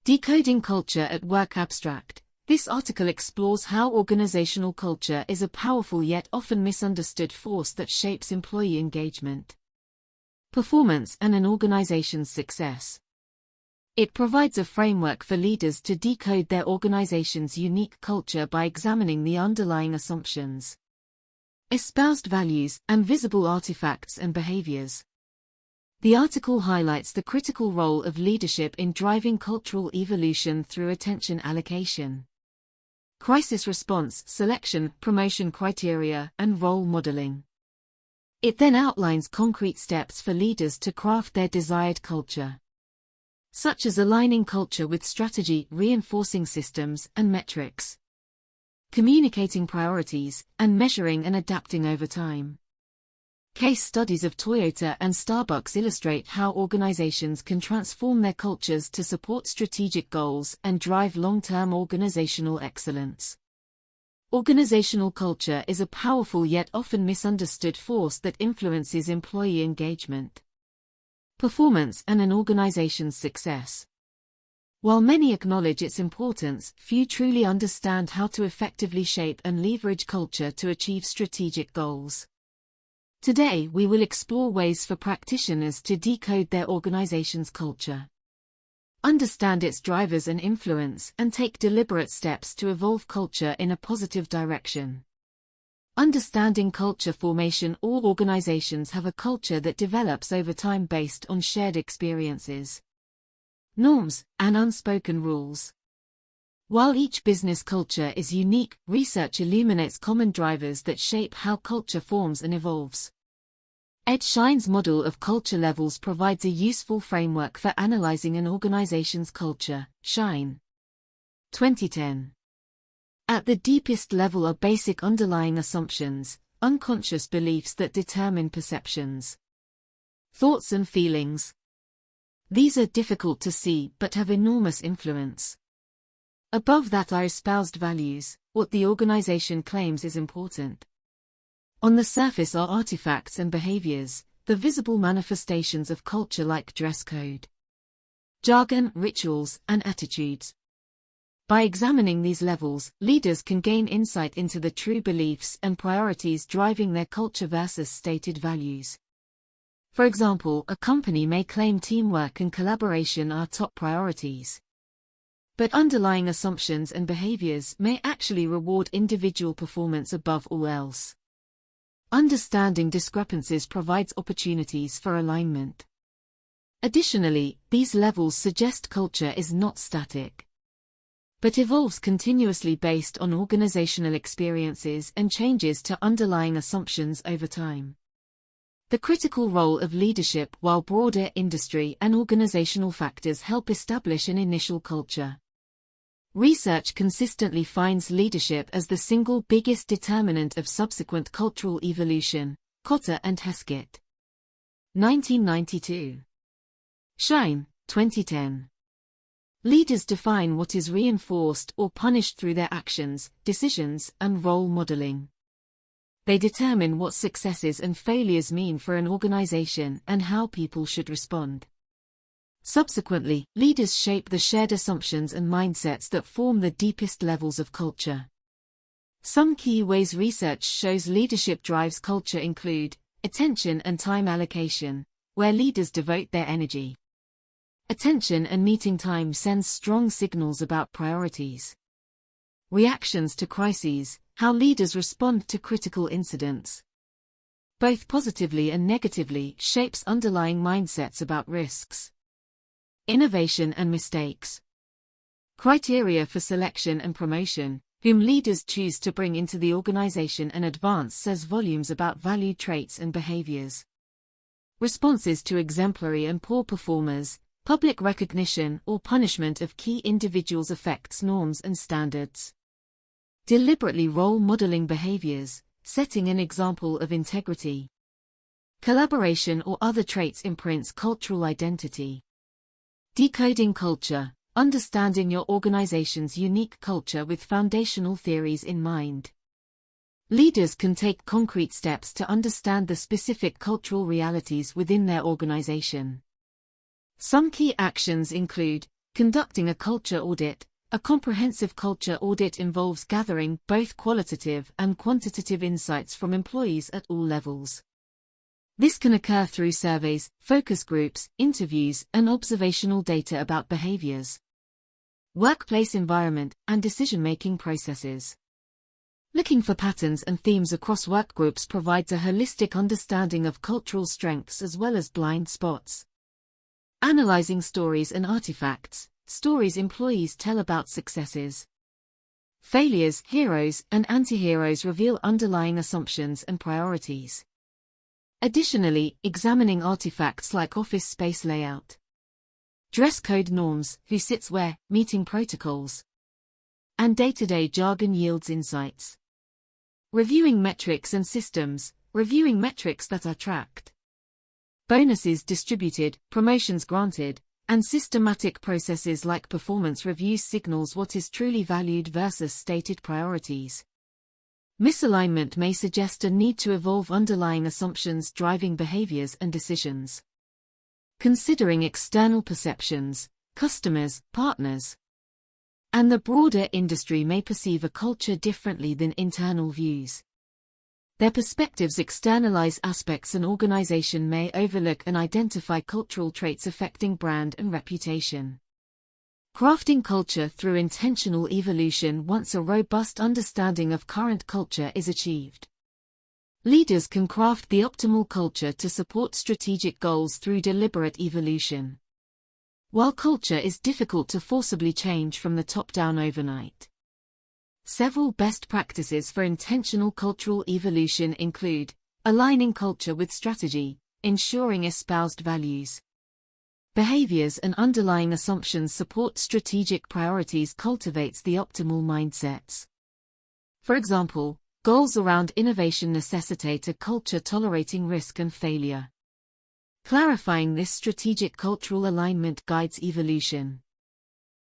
Decoding Culture at Work Abstract. This article explores how organizational culture is a powerful yet often misunderstood force that shapes employee engagement, performance, and an organization's success. It provides a framework for leaders to decode their organization's unique culture by examining the underlying assumptions, espoused values, and visible artifacts and behaviors. The article highlights the critical role of leadership in driving cultural evolution through attention allocation, crisis response, selection, promotion criteria, and role modeling. It then outlines concrete steps for leaders to craft their desired culture, such as aligning culture with strategy, reinforcing systems and metrics, communicating priorities, and measuring and adapting over time. Case studies of Toyota and Starbucks illustrate how organizations can transform their cultures to support strategic goals and drive long-term organizational excellence. Organizational culture is a powerful yet often misunderstood force that influences employee engagement, performance, and an organization's success. While many acknowledge its importance, few truly understand how to effectively shape and leverage culture to achieve strategic goals. Today, we will explore ways for practitioners to decode their organization's culture, understand its drivers and influence, and take deliberate steps to evolve culture in a positive direction. Understanding culture formation. All organizations have a culture that develops over time based on shared experiences, norms, and unspoken rules. While each business culture is unique, research illuminates common drivers that shape how culture forms and evolves. Ed Shine's model of culture levels provides a useful framework for analyzing an organization's culture. Shine, 2010. At the deepest level are basic underlying assumptions, unconscious beliefs that determine perceptions, thoughts, and feelings. These are difficult to see but have enormous influence. Above that are espoused values, what the organization claims is important. On the surface are artifacts and behaviors, the visible manifestations of culture like dress code, jargon, rituals, and attitudes. By examining these levels, leaders can gain insight into the true beliefs and priorities driving their culture versus stated values. For example, a company may claim teamwork and collaboration are top priorities, but underlying assumptions and behaviors may actually reward individual performance above all else. Understanding discrepancies provides opportunities for alignment. Additionally, these levels suggest culture is not static, but evolves continuously based on organizational experiences and changes to underlying assumptions over time. The critical role of leadership. While broader industry and organizational factors help establish an initial culture, research consistently finds leadership as the single biggest determinant of subsequent cultural evolution. Cotter and Heskett, 1992. Shine, 2010. Leaders define what is reinforced or punished through their actions, decisions, and role modeling. They determine what successes and failures mean for an organization and how people should respond. Subsequently, leaders shape the shared assumptions and mindsets that form the deepest levels of culture. Some key ways research shows leadership drives culture include attention and time allocation, where leaders devote their energy. Attention and meeting time sends strong signals about priorities. Reactions to crises, how leaders respond to critical incidents, both positively and negatively, shapes underlying mindsets about risks. Innovation and mistakes. Criteria for selection and promotion, whom leaders choose to bring into the organization and advance says volumes about valued traits and behaviors. Responses to exemplary and poor performers, public recognition or punishment of key individuals affects norms and standards. Deliberately role modeling behaviors, setting an example of integrity. Collaboration or other traits imprints cultural identity. Decoding culture, understanding your organization's unique culture with foundational theories in mind. Leaders can take concrete steps to understand the specific cultural realities within their organization. Some key actions include Conducting a culture audit. A comprehensive culture audit involves gathering both qualitative and quantitative insights from employees at all levels. This can occur through surveys, focus groups, interviews, and observational data about behaviors, workplace environment, and decision-making processes. Looking for patterns and themes across workgroups provides a holistic understanding of cultural strengths as well as blind spots. Analyzing stories and artifacts. Stories employees tell about successes, failures, heroes, and anti-heroes reveal underlying assumptions and priorities. Additionally, examining artifacts like office space layout, dress code norms, who sits where, meeting protocols, and day-to-day jargon yields insights. Reviewing metrics and systems. Reviewing metrics that are tracked, bonuses distributed, promotions granted, and systematic processes like performance reviews signals what is truly valued versus stated priorities. Misalignment may suggest a need to evolve underlying assumptions driving behaviors and decisions. Considering external perceptions, customers, partners, and the broader industry may perceive a culture differently than internal views. Their perspectives externalize aspects an organization may overlook and identify cultural traits affecting brand and reputation. Crafting culture through intentional evolution. Once a robust understanding of current culture is achieved, leaders can craft the optimal culture to support strategic goals through deliberate evolution. While culture is difficult to forcibly change from the top down overnight, several best practices for intentional cultural evolution include aligning culture with strategy, ensuring espoused values, behaviors and underlying assumptions support strategic priorities, cultivates the optimal mindsets. For example, goals around innovation necessitate a culture tolerating risk and failure. Clarifying this strategic cultural alignment guides evolution.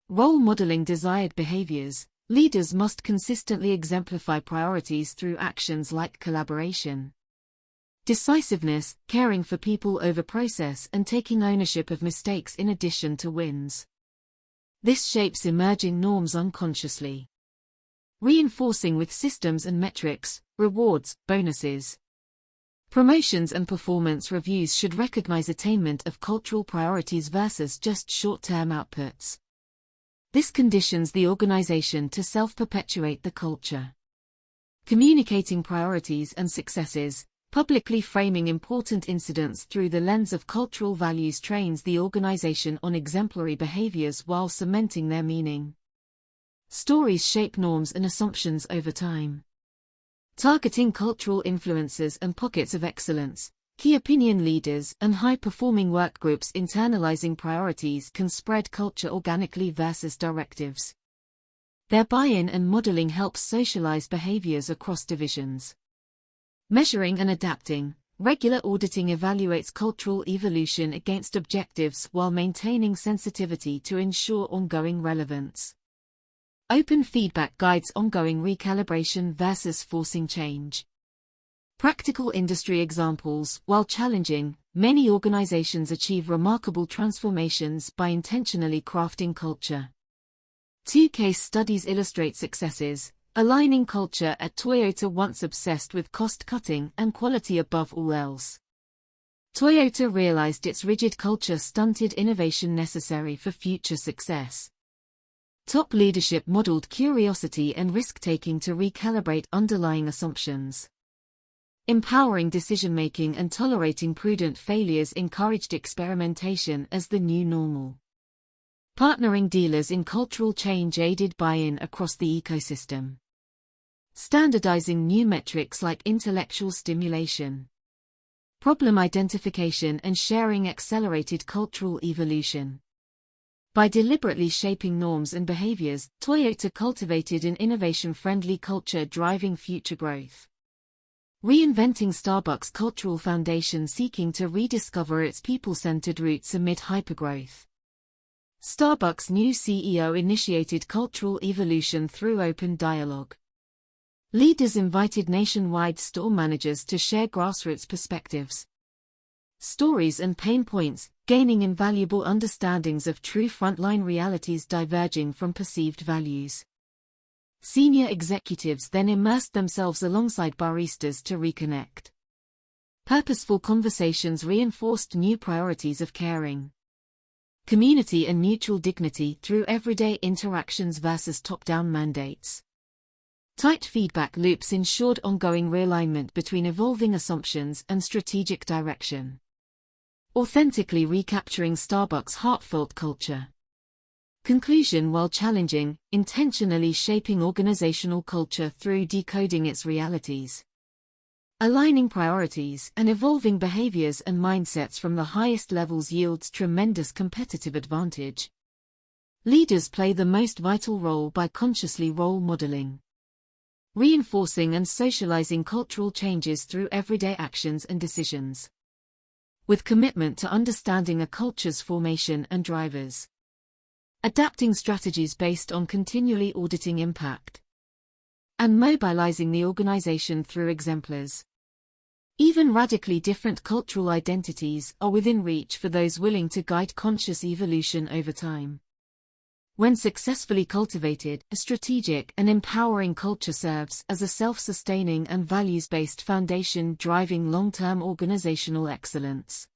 Role modeling desired behaviors. Leaders must consistently exemplify priorities through actions like collaboration, decisiveness, caring for people over process, and taking ownership of mistakes in addition to wins. This shapes emerging norms unconsciously. Reinforcing with systems and metrics, rewards, bonuses. Promotions and performance reviews should recognize attainment of cultural priorities versus just short-term outputs. This conditions the organization to self-perpetuate the culture. Communicating priorities and successes, publicly framing important incidents through the lens of cultural values trains the organization on exemplary behaviors while cementing their meaning. Stories shape norms and assumptions over time. Targeting cultural influences and pockets of excellence. Key opinion leaders and high-performing workgroups internalizing priorities can spread culture organically versus directives. Their buy-in and modeling helps socialize behaviors across divisions. Measuring and adapting. Regular auditing evaluates cultural evolution against objectives while maintaining sensitivity to ensure ongoing relevance. Open feedback guides ongoing recalibration versus forcing change. Practical industry examples. While challenging, many organizations achieve remarkable transformations by intentionally crafting culture. 2 case studies illustrate successes. Aligning culture at Toyota. Once obsessed with cost-cutting and quality above all else, Toyota realized its rigid culture stunted innovation necessary for future success. Top leadership modeled curiosity and risk-taking to recalibrate underlying assumptions. Empowering decision-making and tolerating prudent failures encouraged experimentation as the new normal. Partnering dealers in cultural change aided buy-in across the ecosystem. Standardizing new metrics like intellectual stimulation. Problem identification and sharing accelerated cultural evolution. By deliberately shaping norms and behaviors, Toyota cultivated an innovation-friendly culture driving future growth. Reinventing Starbucks' cultural foundation, seeking to rediscover its people-centered roots amid hypergrowth. Starbucks' new CEO initiated cultural evolution through open dialogue. Leaders invited nationwide store managers to share grassroots perspectives. Stories and pain points. gaining invaluable understandings of true frontline realities diverging from perceived values. Senior executives then immersed themselves alongside baristas to reconnect. Purposeful conversations reinforced new priorities of caring, community and mutual dignity through everyday interactions versus top-down mandates. Tight feedback loops ensured ongoing realignment between evolving assumptions and strategic direction, authentically recapturing Starbucks' heartfelt culture. Conclusion: while challenging, intentionally shaping organizational culture through decoding its realities, aligning priorities, and evolving behaviors and mindsets from the highest levels yields tremendous competitive advantage. Leaders play the most vital role by consciously role modeling, reinforcing and socializing cultural changes through everyday actions and decisions, with commitment to understanding a culture's formation and drivers, adapting strategies based on continually auditing impact, and mobilizing the organization through exemplars. Even radically different cultural identities are within reach for those willing to guide conscious evolution over time. When successfully cultivated, a strategic and empowering culture serves as a self-sustaining and values-based foundation driving long-term organizational excellence.